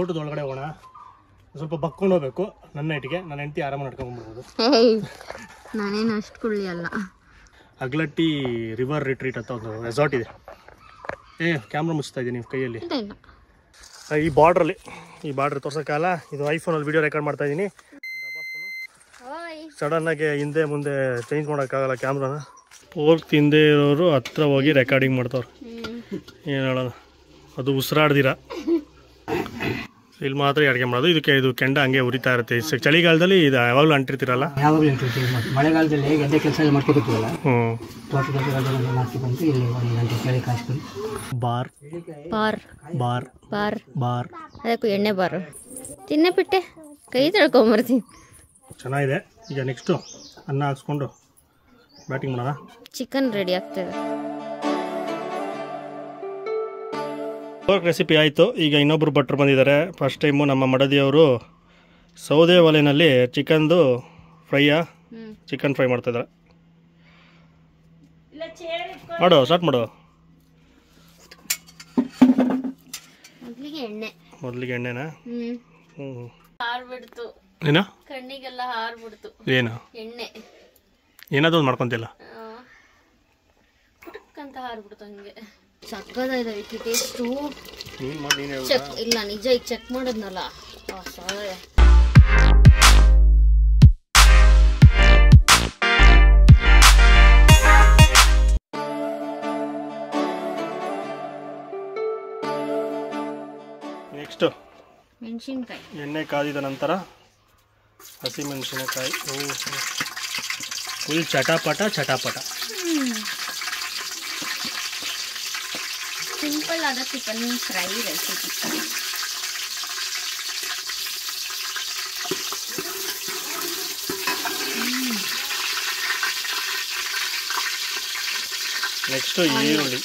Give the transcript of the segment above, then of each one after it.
ತೋಟದೊಳಗಡೆ ಹೋಗೋಣ, ಸ್ವಲ್ಪ ಬಕ್ಕೊಂಡು ಹೋಗ್ಬೇಕು. ನನ್ನ ನೈಟಿಗೆ ನನ್ನ ಹೆಂಡತಿ ಆರಾಮಾಗಿ ನಡ್ಕೊಂಡ್ಬರ್ಬೋದು. ನಾನೇನು ಅಷ್ಟು ಕುಳ್ಳಿ ಅಲ್ಲ. ಅಗ್ಲಟ್ಟಿ ರಿವರ್ ರಿಟ್ರೀಟ್ ಅಂತ ಒಂದು ರೆಸಾರ್ಟ್ ಇದೆ. ಕ್ಯಾಮ್ರಾ ಮುಚ್ತಾ ಇದ್ದೀನಿ ನೀವು ಕೈಯಲ್ಲಿ. ಈ ಬಾರ್ಡ್ರ್ ತೋರ್ಸೋಕ್ಕಲ್ಲ, ಇದು ಐಫೋನಲ್ಲಿ ವಿಡಿಯೋ ರೆಕಾರ್ಡ್ ಮಾಡ್ತಾ ಇದ್ದೀನಿ. ಸಡನ್ನಾಗಿ ಹಿಂದೆ ಮುಂದೆ ಚೇಂಜ್ ಮಾಡೋಕ್ಕಾಗಲ್ಲ ಕ್ಯಾಮ್ರಾನ. ಫೋರ್ತ್ ಹಿಂದೆ ಇರೋರು ಹತ್ರ ಹೋಗಿ ರೆಕಾರ್ಡಿಂಗ್ ಮಾಡ್ತವ್ರು. ಏನು ಹೇಳೋಣ, ಅದು ಉಸಿರಾಡ್ದಿರ ಇಲ್ಲಿ ಮಾತ್ರ ಅಡುಗೆ ಮಾಡೋದು. ಇದು ಕೆಂಡ ಹಂಗೆ ಉರಿತಾ ಇರುತ್ತೆ. ಚಳಿಗಾಲದಲ್ಲಿ ಇದು ಯಾವಾಗಲೂ ಅಂಟಿರ್ತೀರಲ್ಲ? ಯಾವಾಗಲೂ ಅಂಟಿರ್ತೀವಿ. ಮಳೆಗಾಲದಲ್ಲಿ ಗದ್ದೆ ಕೆಲಸ ಮಾಡ್ಕೊತಿರ್ತೀವಲ್ಲ, ತೋಟದಲ್ಲಿ ಮಾರ್ಕಿ ಬಂದು ಇಲ್ಲಿ 1 ಗಂಟೆ ಚಳಿ ಕಾಯಿಸ್ಕೊಂಡು ಬಾರ್ ಬಾರ್ ಬಾರ್ ಬಾರ್ ಅದಕ್ಕೂ ಎಣ್ಣೆ ಬಾರು ತಿನ್ನೆ ಬಿಟ್ಟೆ ಕೈ ತೊಳ್ಕೊಂಬರ್ತೀನಿ. ಚೆನ್ನಾಗಿದೆ. ಈಗ ನೆಕ್ಸ್ಟು ಅನ್ನ ಹಾಕ್ಸ್ಕೊಂಡು ಬ್ಯಾಟಿಂಗ್ ಮಾಡೋಣ. ಚಿಕನ್ ರೆಡಿ ಆಗ್ತದೆ. ರೆಸಿಪಿ ಆಯಿತು. ಈಗ ಇನ್ನೊಬ್ಬರು ಭಟ್ರು ಬಂದಿದ್ದಾರೆ. ಫಸ್ಟ್ ಟೈಮು ನಮ್ಮ ಮಡದಿಯವರು ಸೌದೆ ಒಲೆಯಲ್ಲಿ ಚಿಕನ್ ಫ್ರೈ ಮಾಡ್ತಾಯಿದ್ದಾರೆ. ಮಾಡು, ಸ್ಟಾರ್ಟ್ ಮಾಡು. ಮೊದಲಿಗೆ ಎಣ್ಣೆನಾ? ಹಾರ್ಬಿಡ್ತು ಏನ ಕಣ್ಣಿಗೆಲ್ಲ ಹಾರ್ಬಿಡ್ತು. ಏನು ಎಣ್ಣೆ ಏನಾದ್ರು ಒಂದು ಮಾಡ್ಕೊಂತಿಲ್ಲ ಅಂತ ಹಾರ್ಬಿಡ್ತು. ಹಂಗೆ ಸಕ್ಕದಾಯ್ತು ಟೇಸ್ಟು. ನೀನು ಇಲ್ಲ ನಿಜ ಈಗ ಚೆಕ್ ಮಾಡಿದ್ನಲ್ಲ. ನೆಕ್ಸ್ಟು ಮೆಣಸಿನ್ಕಾಯಿ ಎಣ್ಣೆ ಕಾದಿದ ನಂತರ ಹಸಿಮೆಣಸಿನಕಾಯಿ ಫುಲ್ ಚಟಾಪಟ. ಸಿಂಪಲ್ ಆದ ಚಿಕನ್ ಫ್ರೈ ರೆಸಿಪಿ. ನೆಕ್ಸ್ಟು ಈರುಳ್ಳಿ.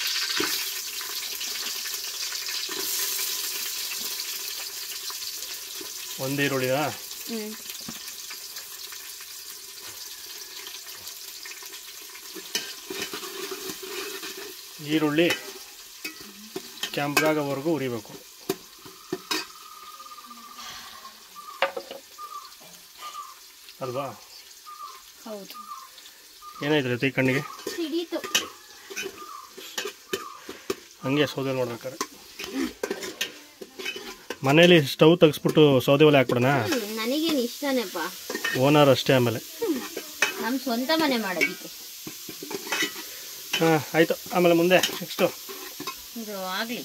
ಒಂದು ಈರುಳ್ಳಿಯಾ? ಈರುಳ್ಳಿ ಕೆಂಪಾಗೋವರೆಗೂ ಉರಿಬೇಕು. ಅಲ್ವಾ? ಹೌದು. ಏನಾಯ್ತು ಈ ಕಣ್ಣಿಗೆ? ಸಿಡೀತು. ಹಂಗೆ ಸೌದೆ ನೋಡ್ಬೇಕಾರೆ ಮನೇಲಿ ಸ್ಟವ್ ತೆಗೆಸ್ಬಿಟ್ಟು ಸೌದೆ ಒಲೆ ಹಾಕ್ಬಿಡೋಣ. ನನಗೇನು ಇಷ್ಟನೇಪ್ಪ. ಓನರ್ ಅಷ್ಟೇ. ಆಮೇಲೆ ನಮ್ಮ ಸ್ವಂತ ಮನೆ ಮಾಡೋದಕ್ಕೆ. ಹಾಂ ಆಯಿತು. ಆಮೇಲೆ ಮುಂದೆ ನೆಕ್ಸ್ಟು ಇದು ಆಗಲಿ.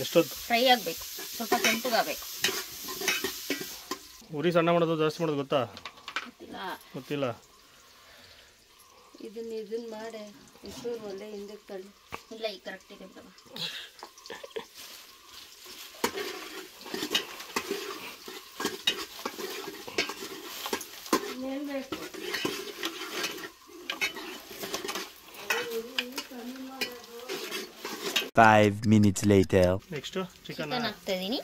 ಎಷ್ಟೊತ್ತು ಫ್ರೈ ಆಗಬೇಕು, ಸ್ವಲ್ಪ ಕೆಂಪಗಾಗಬೇಕು. ಉರಿ ಸಣ್ಣ ಮಾಡೋದು ಜಾಸ್ತಿ ಮಾಡೋದು ಗೊತ್ತಾ? ಗೊತ್ತಿಲ್ಲ. ಇದನ್ನ ಮಾಡಿ ಒಲೆ ಹಿಂದಕ್ಕೆ ತಳ್ಳಿ. ಇಲ್ಲ ಈಗ ಕರೆಕ್ಟ್ ಇದೆ. ಬೇಕು 5 minutes later. ನೆಕ್ಸ್ಟ್ ಚಿಕನ್ ಹಾಕ್ತಾ ಇದೀನಿ.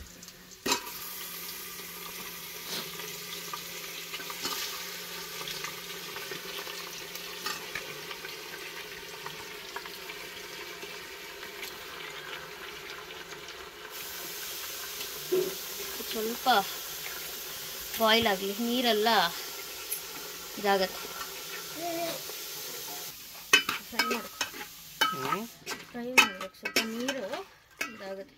ಸ್ವಲ್ಪ ಬಾಯ್ಲ್ ಆಗಲಿ, ನೀರೆಲ್ಲ ಇದಾಗತ್ತೆ. ಫ್ರೈ ಮಾಡಬೇಕು, ಸ್ವಲ್ಪ ನೀರು ಇದಾಗುತ್ತೆ.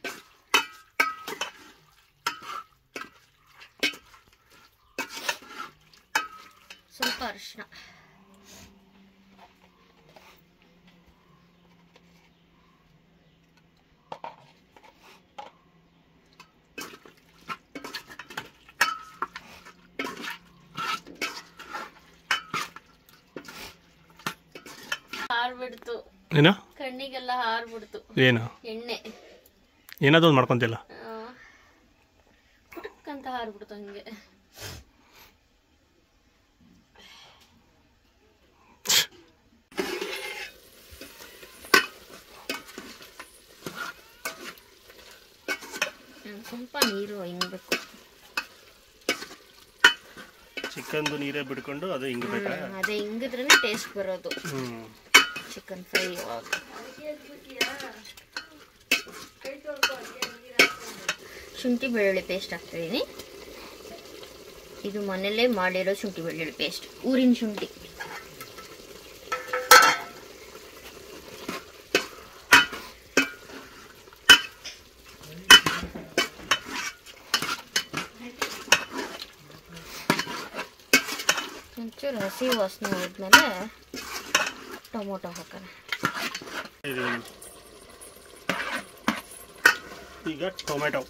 ಸ್ವಲ್ಪ ಅರಿಶಿನ, ಹಾರ್ಬಿಡ್ತು. ಏನೋ ಕಣ್ಣಿಗೆಲ್ಲ ಹಾರ್ಬಿಡ್ತು. ಏನು ಎಣ್ಣೆ ಏನಾದ್ರು ಒಂದು ಮಾಡ್ಕೊಂತಿಲ್ಲ ಅಂತ ಹಾರ್ಬಿಡ್ತು. ಹಂಗೆ ಸ್ವಲ್ಪ ನೀರು ಹಿಂಗಬೇಕು. ಚಿಕನ್ದು ನೀರೇ ಬಿಡ್ಕೊಂಡು ಅದು ಹಿಂಗಬೇಕಾ? ಅದೇ ಹಿಂಗಿದ್ರೇ ಟೇಸ್ಟ್ ಬರೋದು ಚಿಕನ್ ಫ್ರೈ. ಶುಂಠಿ ಬೆಳ್ಳುಳ್ಳಿ ಪೇಸ್ಟ್ ಹಾಕ್ತಿದ್ದೀನಿ. ಇದು ಮನೆಯಲ್ಲೇ ಮಾಡಿರೋ ಶುಂಠಿ ಬೆಳ್ಳುಳ್ಳಿ ಪೇಸ್ಟ್, ಊರಿನ ಶುಂಠಿ. ಒಂಚೂರು ಹಸಿ ವಾಸನೆ ಹೋದ್ಮೇಲೆ ಟೊಮೊಟೊ ಹಾಕೋಣ. ಈಗ ಟೊಮೆಟೊ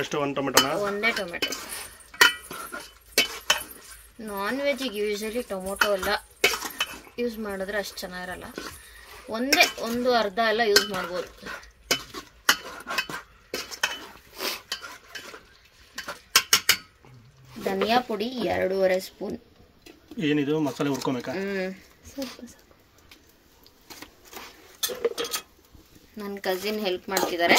ಎಷ್ಟು? ಒಂದು ಟೊಮೆಟೊನಾ? ಒಂದೇ ಟೊಮೆಟೊ. ನಾನ್ ವೆಜ್ಜಿಗೆ ಯೂಶಲಿ ಟೊಮೊಟೊ ಎಲ್ಲ ಯೂಸ್ ಮಾಡಿದ್ರೆ ಅಷ್ಟು ಚೆನ್ನಾಗಿರಲ್ಲ. ಒಂದು ಅರ್ಧ ಎಲ್ಲ ಯೂಸ್ ಮಾಡ್ಬೋದು. ಧನಿಯಾ ಪುಡಿ 2.5 ಸ್ಪೂನ್. ಏನಿದು ಮಸಾಲೆ ಹುರ್ಕೊಬೇಕಾ? ಸ್ವಲ್ಪ ನನ್ನ ಕಸಿನ್ ಹೆಲ್ಪ್ ಮಾಡ್ತಿದ್ದಾರೆ.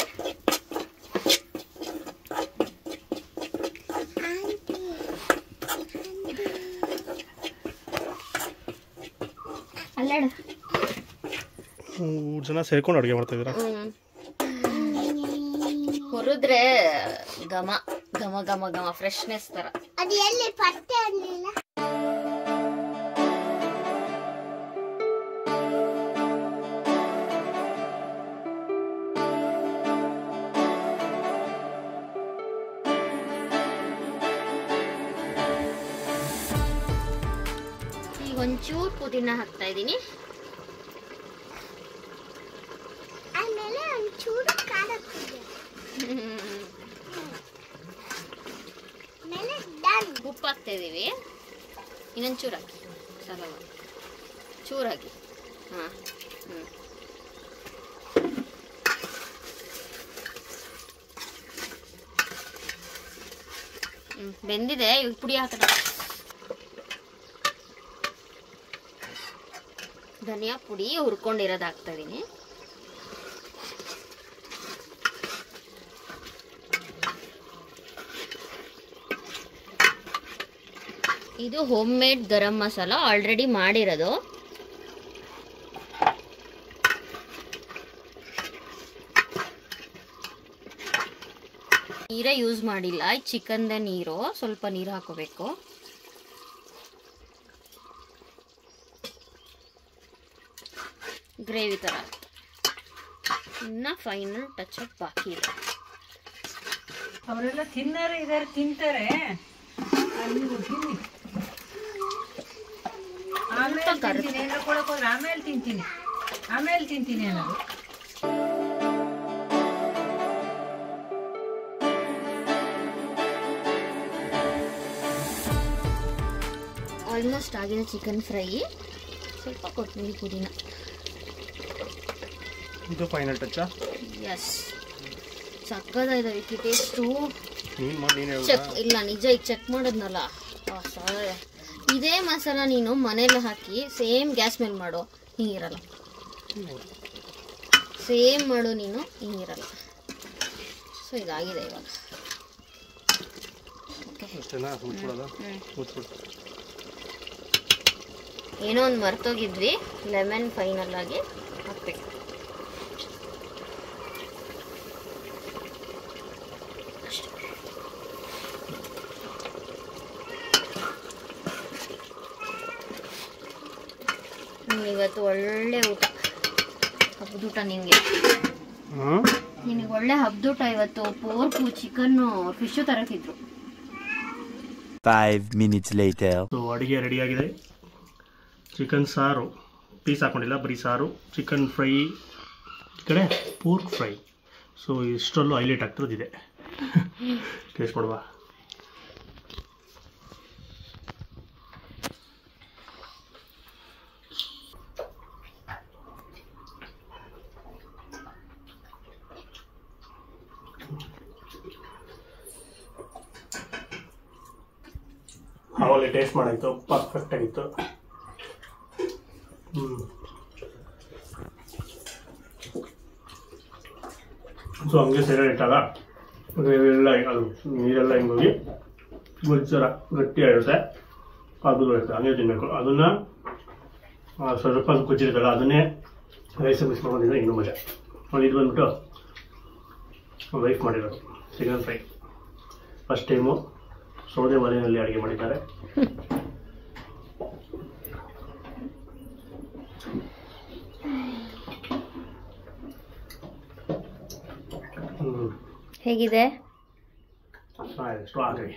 ಅಲ್ಲಾಡ 3 ಜನ ಸೇರ್ಕೊಂಡು ಅಡುಗೆ ಮಾಡ್ತಾ ಇದ್ದೀರಾ? ಹುರಿದ್ರೆ ಘಮ ಘಮ ಘಮ ಘಮ ಫ್ರೆಶ್ನೆಸ್ ತರ. ಅದು ಎಲ್ಲಿ ಪಟ್ಟೆ ಅನ್ನಿಲ್ಲ. ಈಗ ಒಂಚೂರು ಪುದೀನ ಹಾಕ್ತಾ ಇದ್ದೀನಿ. ಆಮೇಲೆ ಒಂಚೂರು ಖಾರ ಪುಡಿ. ಆಮೇಲೆ ಡನ್. ಉಪ್ಪು ಹಾಕ್ತಾ ಇದೀವಿ. ಇನ್ನೊಂದು ಚೂರು ಹಾಕಿ, ಸ್ವಲ್ಪ ಚೂರು ಹಾಕಿ. ಹಾಂ ಬೆಂದಿದೆ. ಇವಾಗ ಪುಡಿ ಹಾಕೋಣ. ಧನಿಯಾ ಪುಡಿ ಹುರ್ಕೊಂಡಿರೋದು ಹಾಕ್ತಾ ಇದೀನಿ. ಇದು home made garam masala, already ಮಾಡಿರೋದು. ನೀರೇ ಯೂಸ್ ಮಾಡಿಲ್ಲ, ಚಿಕನ್ದ ನೀರು. ಸ್ವಲ್ಪ ನೀರು ಹಾಕೋಬೇಕು. ಗ್ರೇವಿ ಥರ. ಇನ್ನು ಫೈನಲ್ ಟಚ್ ಅಪ್ ಬಾಕಿ ಇದೆ. ಅವರೆಲ್ಲ ತಿನ್ನೋರು ಇದಾರೆ, ತಿಂತಾರೆ. ಆಮೇಲೆ ತಿಂತೀನಿ ಅನ್ನೋದು. ಆಲ್ಮೋಸ್ಟ್ ಆಗಿದೆ ಚಿಕನ್ ಫ್ರೈ. ಸ್ವಲ್ಪ ಕೊತ್ತಂಬರಿ ಪುದೀನ. ಇದು ಫೈನಲ್ ಟಚ್. ಎಸ್, ಸಕ್ಕದಾಗಿದೆ ಟೇಸ್ಟು. ಚೆಕ್ ಇಲ್ಲ ನಿಜ, ಈಗ ಚೆಕ್ ಮಾಡಿದ್ನಲ್ಲ, ಇದೇ ಮಸಾಲ ನೀನು ಮನೇಲಿ ಹಾಕಿ ಸೇಮ್ ಗ್ಯಾಸ್ ಮೇಲೆ ಮಾಡು, ಹಿಂಗಿರಲ್ಲ. ಸೇಮ್ ಮಾಡು ನೀನು, ಹಿಂಗಿರಲ್ಲ. ಸೊ ಇದಾಗಿದೆ ಇವಾಗ. ಏನೋ ಒಂದು ಮರ್ತೋಗಿದ್ವಿ, ಲೆಮನ್ ಫೈನಲ್ ಆಗಿ ಹಾಕ್ಬೇಕು. ಇವತ್ತು ಒಳ್ಳೆ ಊಟ, ಹಬ್ಬದೂಟ. ನಿನಗೆ ಒಳ್ಳೆ ಹಬ್ಬದೂಟ ಇವತ್ತು. ಪೋರ್ಕು, ಚಿಕನ್ನು, ಫಿಶು ತರಕಿದ್ರು. 5 minutes later. ಸೊ ಅಡುಗೆ ರೆಡಿಯಾಗಿದೆ. ಚಿಕನ್ ಸಾರು, ಪೀಸ್ ಹಾಕೊಂಡಿಲ್ಲ, ಬರೀ ಸಾರು. ಚಿಕನ್ ಫ್ರೈ, ಈ ಕಡೆ ಪೋರ್ಕ್ ಫ್ರೈ. ಸೊ ಇಷ್ಟರಲ್ಲೂ ಹೈಲೈಟ್ ಆಗ್ತಿರೋದಿದೆ. ಟೇಸ್ಟ್ ಮಾಡುವ. ಆವಾಗಲೇ ಟೇಸ್ಟ್ ಮಾಡಾಯಿತು, ಪರ್ಫೆಕ್ಟ್ ಆಗಿತ್ತು. ಸೊ ಹಂಗೆ ಸೈಡ್ ಇಟ್ಟಾಗ ಎಲ್ಲ ಅದು ನೀರೆಲ್ಲ ಹಿಂಗೋಗಿ ಗೊಜ್ಜರ ಗಟ್ಟಿಯಾಗಿರುತ್ತೆ, ಅದು ಇರುತ್ತೆ, ಹಂಗೆ ತಿನ್ನಬೇಕು. ಅದನ್ನು ಸ್ವಲ್ಪ ಗೊಜ್ಜಿರುತ್ತಲ್ಲ, ಅದನ್ನೇ ರೈಸ್ ಮಿಕ್ಸ್ ಮಾಡ್ಕೊಂಡಿದ್ರೆ ಇನ್ನೂ ಮಜಾ. ಇದು ಬಂದ್ಬಿಟ್ಟು ವೈಫ್ ಮಾಡಿರೋದು ಚಿಕನ್ ಫ್ರೈ. ಫಸ್ಟ್ ಟೈಮು ಸೌದೆ ಒಲೆಯಲ್ಲಿ ಅಡುಗೆ ಮಾಡಿದ್ದಾರೆ. ಹೇಗಿದೆ? ಸ್ಟ್ರಾಂಗ್ ಆಗಿ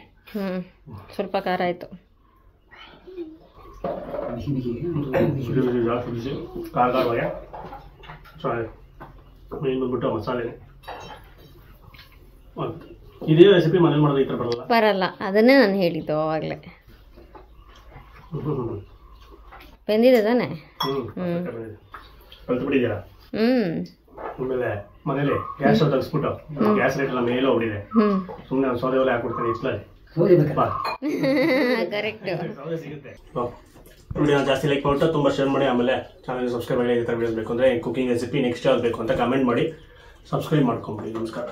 ಸ್ವಲ್ಪ ಖಾರ ಆಯಿತು. ಜಾಸ್ತಿ ಬಿಸಿ ಖಾರವಾಗೆ ಮೇನ್ ಬಂದ್ಬಿಟ್ಟು ಮಸಾಲೆನೇ. ಇದೇ ರೆಸಿಪಿ ಮನೇಲಿ ಮಾಡೋದು ಈ ಥರ ಬರಲ್ಲ. ಬರಲ್ಲ, ಅದನ್ನೇ ನಾನು ಹೇಳಿದ್ದು ಆವಾಗಲೇ. ಬೆಂದಿದೆ ತಾನೆ? ಕಲ್ತು ಬಿಟ್ಟಿದ್ದೀರಾ? ಆಮೇಲೆ ಮನೇಲಿ ಗ್ಯಾಸ್ ತೆಗೆಸ್ಬಿಟ್ಟು ಗ್ಯಾಸ್ ರೇಟ್ ಎಲ್ಲ ಮೇಲೆ ಹೋಗ್ಬಿಟ್ಟಿದೆ. ಸುಮ್ಮನೆ ಒಂದು ಸೌದೆ ಒಲೆ ಹಾಕ್ಬಿಡ್ತೀನಿ ಇಟ್ಲಲ್ಲಿ. ಕರೆಕ್ಟ್. ಸೌದೆ ಸಿಗುತ್ತೆ. ವಿಡಿಯೋ ಜಾಸ್ತಿ ಲೈಕ್ ಮಾಡ್ತಾ ತುಂಬ ಶೇರ್ ಮಾಡಿ. ಆಮೇಲೆ ಚಾನಲ್ ಸಬ್ಸ್ಕ್ರೈಬ್ ಆಗಿ ಈ ಥರ ವಿಡಿಯೋಸ್ ಬೇಕು ಅಂದರೆ ಕುಕಿಂಗ್ ರೆಸಿಪಿ ನೆಕ್ಸ್ಟ್ ಯಾವ್ದು ಬೇಕು ಅಂತ ಕಮೆಂಟ್ ಮಾಡಿ ಸಬ್ಸ್ಕ್ರೈಬ್ ಮಾಡ್ಕೊಂಬಿಡಿ. ನಮಸ್ಕಾರ.